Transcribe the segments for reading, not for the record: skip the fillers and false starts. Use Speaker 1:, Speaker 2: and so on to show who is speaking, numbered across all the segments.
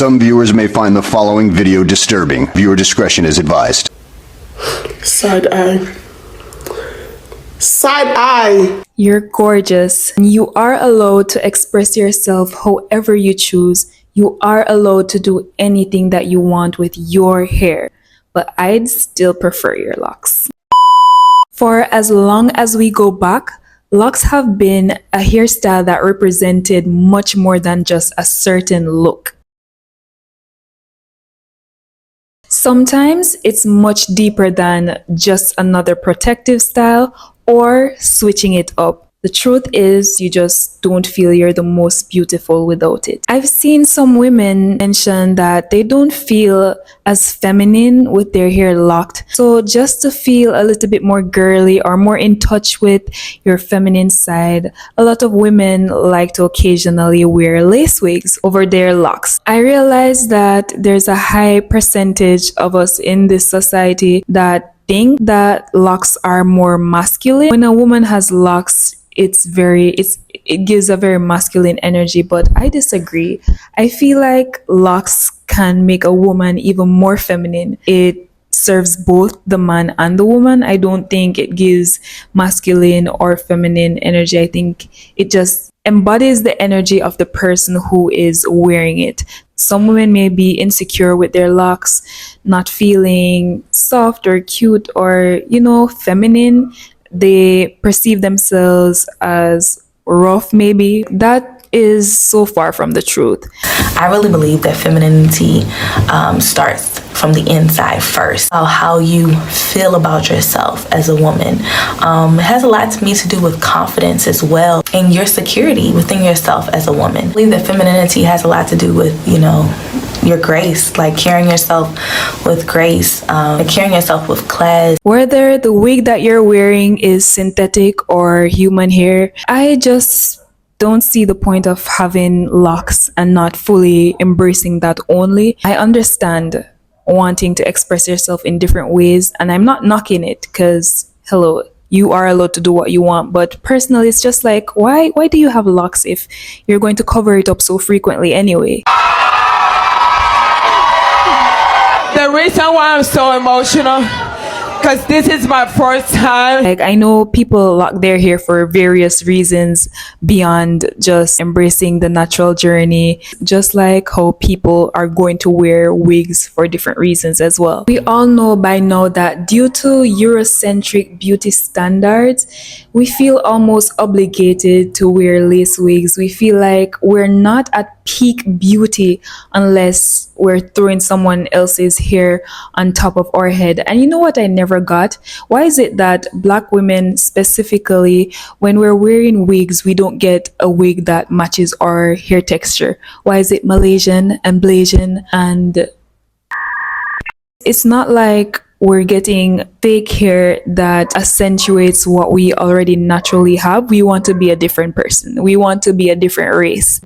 Speaker 1: Some viewers may find the following video disturbing. Viewer discretion is advised.
Speaker 2: Side eye. Side eye.
Speaker 3: You're gorgeous, and you are allowed to express yourself however you choose. You are allowed to do anything that you want with your hair, but I'd still prefer your locks. For as long as we go back, locks have been a hairstyle that represented much more than just a certain look. Sometimes it's much deeper than just another protective style or switching it up. The truth is, you just don't feel you're the most beautiful without it. I've seen some women mention that they don't feel as feminine with their hair locked. So just to feel a little bit more girly or more in touch with your feminine side, a lot of women like to occasionally wear lace wigs over their locks. I realize that there's a high percentage of us in this society that think that locks are more masculine. When a woman has locks, it gives a very masculine energy, but I disagree. I feel like locks can make a woman even more feminine. It serves both the man and the woman. I don't think it gives masculine or feminine energy. I think it just embodies the energy of the person who is wearing it. Some women may be insecure with their locks, not feeling soft or cute or, feminine. They perceive themselves as rough, maybe. That is so far from the truth.
Speaker 4: I really believe that femininity starts from the inside first. How you feel about yourself as a woman. It has a lot to me to do with confidence as well, and your security within yourself as a woman. I believe that femininity has a lot to do with, your grace, like carrying yourself with grace, carrying yourself with class.
Speaker 3: Whether the wig that you're wearing is synthetic or human hair, I just don't see the point of having locks and not fully embracing that only. I understand wanting to express yourself in different ways, and I'm not knocking it because, hello, you are allowed to do what you want. But personally, it's just like, why do you have locks if you're going to cover it up so frequently anyway?
Speaker 5: The reason why I'm so emotional, because this is my first time.
Speaker 3: Like, I know people lock their hair for various reasons beyond just embracing the natural journey, just like how people are going to wear wigs for different reasons as well. We all know by now that due to Eurocentric beauty standards, we feel almost obligated to wear lace wigs. We feel like we're not at peak beauty unless we're throwing someone else's hair on top of our head. And you know what I never got? Why is it that Black women specifically, when we're wearing wigs, we don't get a wig that matches our hair texture? Why is it Malaysian and Blasian? And it's not like we're getting fake hair that accentuates what we already naturally have. We want to be a different person. We want to be a different race.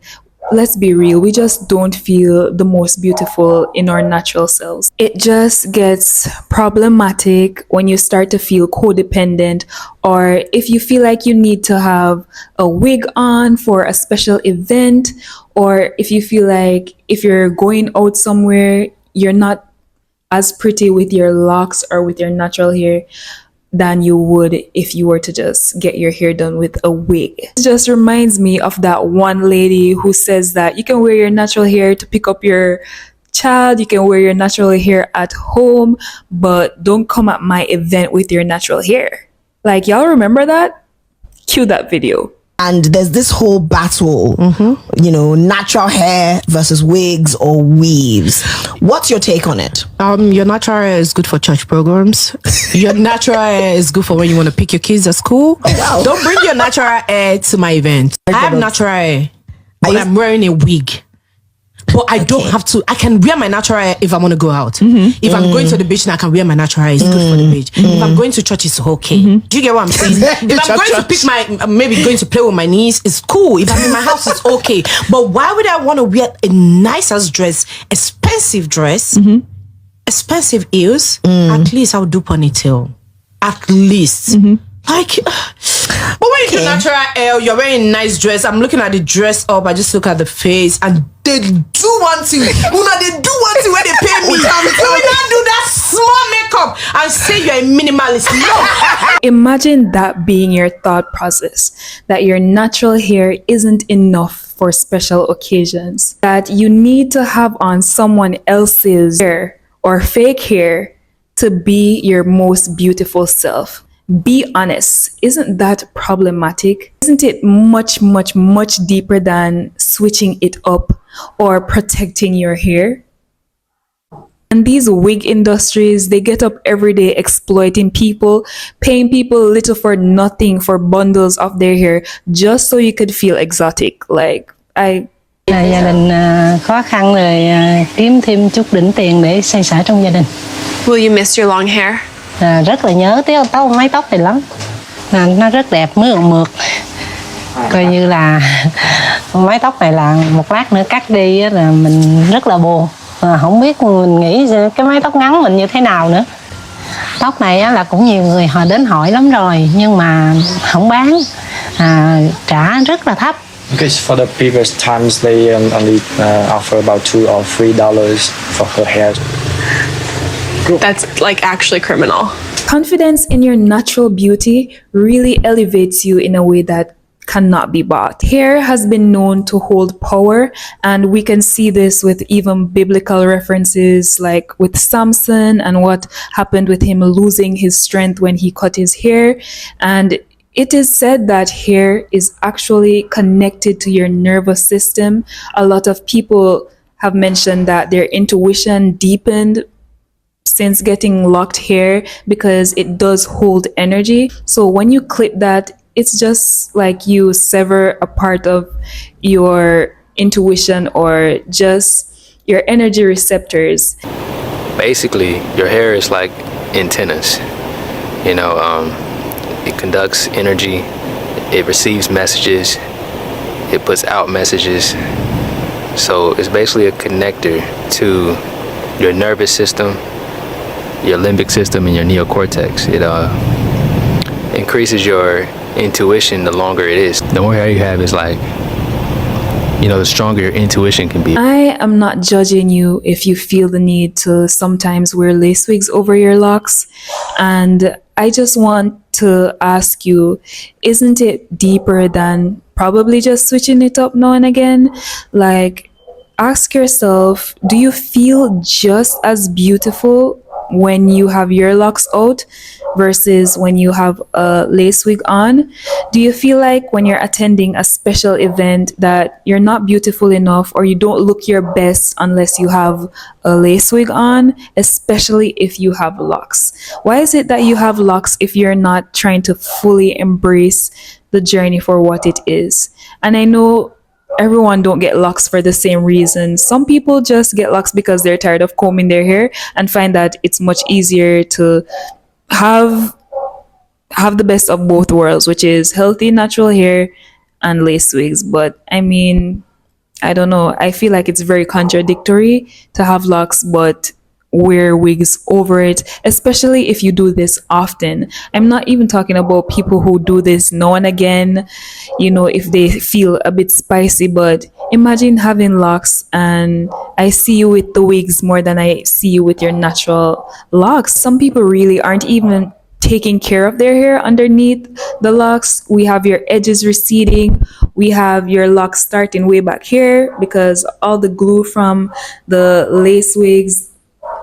Speaker 3: Let's be real, we just don't feel the most beautiful in our natural selves. It just gets problematic when you start to feel codependent, or if you feel like you need to have a wig on for a special event, or if you feel like if you're going out somewhere, you're not as pretty with your locks or with your natural hair than you would if you were to just get your hair done with a wig. It just reminds me of that one lady who says that you can wear your natural hair to pick up your child, you can wear your natural hair at home, but don't come at my event with your natural hair. Like, y'all remember that? Cue that video.
Speaker 6: And there's this whole battle, natural hair versus wigs or weaves. What's your take on it?
Speaker 7: Your natural hair is good for church programs. Your natural hair is good for when you want to pick your kids at school.
Speaker 6: Oh, wow.
Speaker 7: Don't bring your natural hair to my event. I have natural hair, but I'm wearing a wig. But I don't have to. I can wear my natural hair if I want to go out. If I'm going to the beach, I can wear my natural hair. It's good for the beach. If I'm going to church, it's okay. Do you get what I'm saying? If I'm going to pick maybe going to play with my niece, it's cool. If I'm in my house, it's okay. But why would I want to wear a nice ass dress, expensive dress, expensive heels? At least I'll do ponytail. At least. Like, But when you do natural hair, you're wearing a nice dress. I'm looking at the dress up. I just look at the face, and they do one thing. Una, they do one thing where they pay me. So we not do that small makeup and say you're a minimalist. No.
Speaker 3: Imagine that being your thought process, that your natural hair isn't enough for special occasions, that you need to have on someone else's hair or fake hair to be your most beautiful self. Be honest, isn't that problematic? Isn't it much, much, much deeper than switching it up or protecting your hair? And these wig industries, they get up every day exploiting people, paying people little for nothing for bundles of their hair just so you could feel exotic. Like,
Speaker 8: Gia đình khó khăn rồi kiếm thêm chút đỉnh tiền để xoay sở trong gia đình.
Speaker 9: Will you miss your long hair?
Speaker 8: Rất là nhớ mái tóc này lắm. Nó rất đẹp, mượt. Coi như là mái tóc này là một lát nữa cắt đi á, là mình rất là buồn. Không biết mình nghĩ cái mái tóc ngắn mình như thế nào nữa. Tóc này á, là cũng nhiều người họ đến hỏi lắm rồi nhưng mà không bán, trả rất là thấp.
Speaker 10: Because for the previous times they only offer about $2 or $3 for her hair.
Speaker 9: That's like actually criminal.
Speaker 3: confidence in your natural beauty really elevates you in a way that cannot be bought. Hair has been known to hold power, and we can see this with even biblical references like with Samson and what happened with him losing his strength when he cut his hair. And it is said that hair is actually connected to your nervous system. A lot of people have mentioned that their intuition deepened since getting locked hair because it does hold energy. So when you clip that, it's just like you sever a part of your intuition or just your energy receptors.
Speaker 11: Basically, your hair is like antennas. You know, it conducts energy, it receives messages, it puts out messages. So it's basically a connector to your nervous system, your limbic system, and your neocortex. It increases your intuition the longer it is. The more hair you have is like, you know, the stronger your intuition can be.
Speaker 3: I am not judging you if you feel the need to sometimes wear lace wigs over your locks. And I just want to ask you, isn't it deeper than probably just switching it up now and again? Like, ask yourself, do you feel just as beautiful when you have your locks out versus when you have a lace wig on? Do you feel like when you're attending a special event that you're not beautiful enough or you don't look your best unless you have a lace wig on, especially if you have locks? Why is it that you have locks if you're not trying to fully embrace the journey for what it is? And I know everyone don't get locks for the same reason. Some people just get locks because they're tired of combing their hair and find that it's much easier to have the best of both worlds, which is healthy natural hair and lace wigs. But I mean, I don't know, I feel like it's very contradictory to have locks but wear wigs over it, especially if you do this often. I'm not even talking about people who do this now and again, you know, if they feel a bit spicy. But imagine having locks and I see you with the wigs more than I see you with your natural locks. Some people really aren't even taking care of their hair underneath the locks. We have your edges receding, we have your locks starting way back here because all the glue from the lace wigs.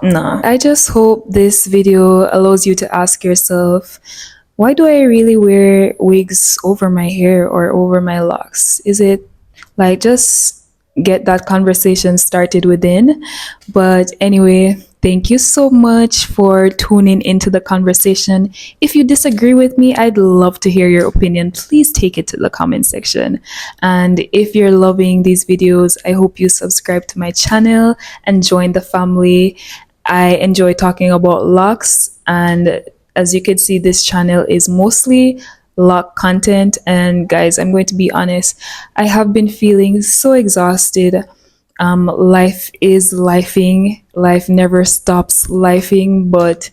Speaker 3: No, I just hope this video allows you to ask yourself, why do I really wear wigs over my hair or over my locks? Is it like, just get that conversation started within. But anyway, thank you so much for tuning into the conversation. If you disagree with me, I'd love to hear your opinion. Please take it to the comment section. And if you're loving these videos, I hope you subscribe to my channel and join the family. I enjoy talking about locks, and as you can see, this channel is mostly lock content. And guys, I'm going to be honest, I have been feeling so exhausted. Life is lifing, life never stops lifing, but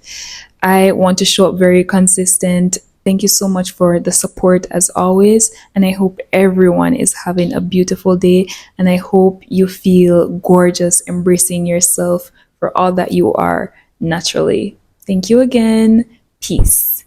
Speaker 3: I want to show up very consistent Thank you so much for the support as always. And I hope everyone is having a beautiful day. And I hope you feel gorgeous embracing yourself for all that you are naturally. Thank you again. Peace.